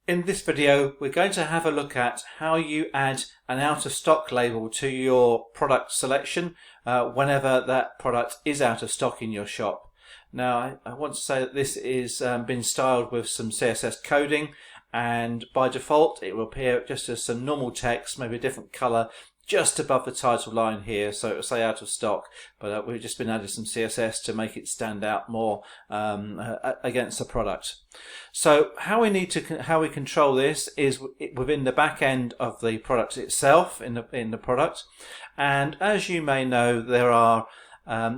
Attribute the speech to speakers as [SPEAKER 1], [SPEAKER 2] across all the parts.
[SPEAKER 1] In this video, we're going to have a look at how you add an out of stock label to your product selection whenever that product is out of stock in your shop. Now, I want to say that this is been styled with some CSS coding, and by default it will appear just as some normal text, maybe a different color, just above the title line here, so it will say out of stock, but we've just been adding some CSS to make it stand out more against the product. So how we control this is within the back end of the product itself, in the product. And as you may know, there are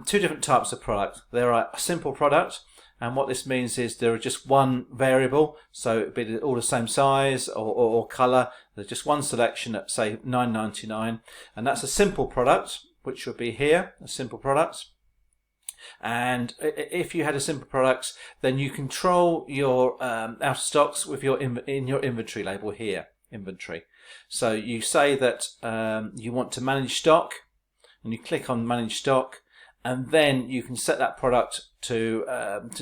[SPEAKER 1] two different types of product. There are a simple product, and what this means is there are just one variable, so it'd be all the same size or color. There's just one selection at, say, $9.99, and that's a simple product, which would be here, a simple product. And if you had a simple product, then you control your out of stocks with your in your inventory label here, inventory. So you say that you want to manage stock, and you click on manage stock, and then you can set that product to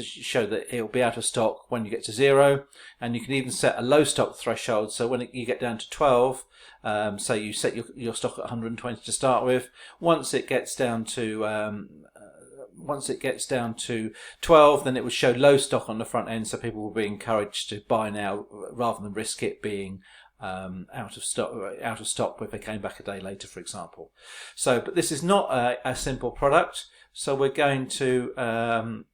[SPEAKER 1] show that it will be out of stock when you get to 0, and you can even set a low stock threshold. So when you get down to 12, say you set your stock at 120 to start with, once it gets down to 12, then it will show low stock on the front end, so people will be encouraged to buy now rather than risk it being out of stock if they came back a day later, for example. So, but this is not a simple product, so we're going to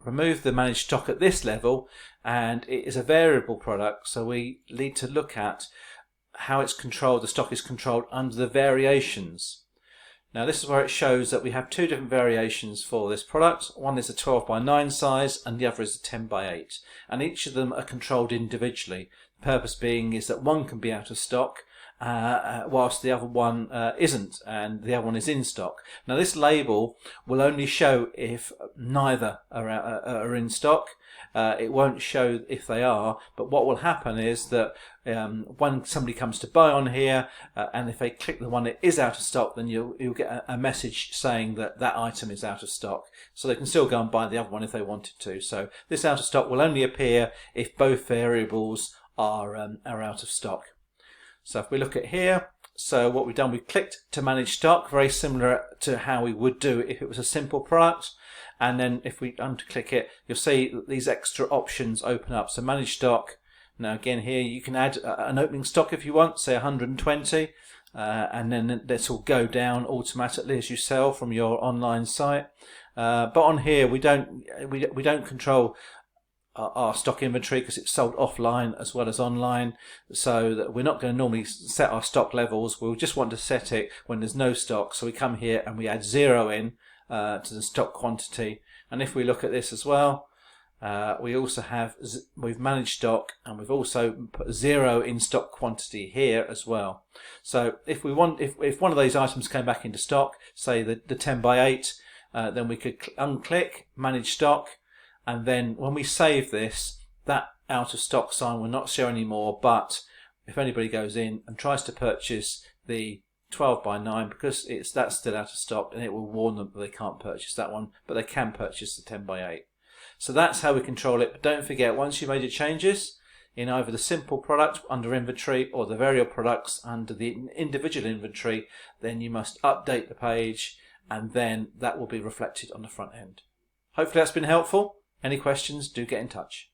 [SPEAKER 1] remove the managed stock at this level, and it is a variable product, so we need to look at how it's controlled. The stock is controlled under the variations. Now this is where it shows that we have two different variations for this product. One is a 12:9 size and the other is a 10:8, and each of them are controlled individually. The purpose being is that one can be out of stock whilst the other one isn't, and the other one is in stock. Now this label will only show if neither are in stock. It won't show if they are, but what will happen is that when somebody comes to buy on here, and if they click the one that is out of stock, then you'll get a message saying that that item is out of stock. So they can still go and buy the other one if they wanted to. So this out of stock will only appear if both variables are out of stock. So if we look at here, so what we've done, we've clicked to manage stock, very similar to how we would do if it was a simple product. And then if we unclick it, you'll see these extra options open up. So manage stock. Now again here you can add an opening stock if you want, say 120, and then this will go down automatically as you sell from your online site. But on here we don't control our stock inventory because it's sold offline as well as online, so that we're not going to normally set our stock levels. We'll just want to set it when there's no stock, so we come here and we add 0 in to the stock quantity. And if we look at this as well, we've managed stock, and we've also put 0 in stock quantity here as well. So if if one of these items came back into stock, say the 10:8, then we could unclick manage stock, and then when we save this, that out of stock sign will not show anymore. But if anybody goes in and tries to purchase the 12:9, because that's still out of stock, and it will warn them that they can't purchase that one, but they can purchase the 10:8. So that's how we control it. But don't forget, once you've made your changes in either the simple product under inventory or the variable products under the individual inventory, then you must update the page, and then that will be reflected on the front end. Hopefully that's been helpful. Any questions, do get in touch.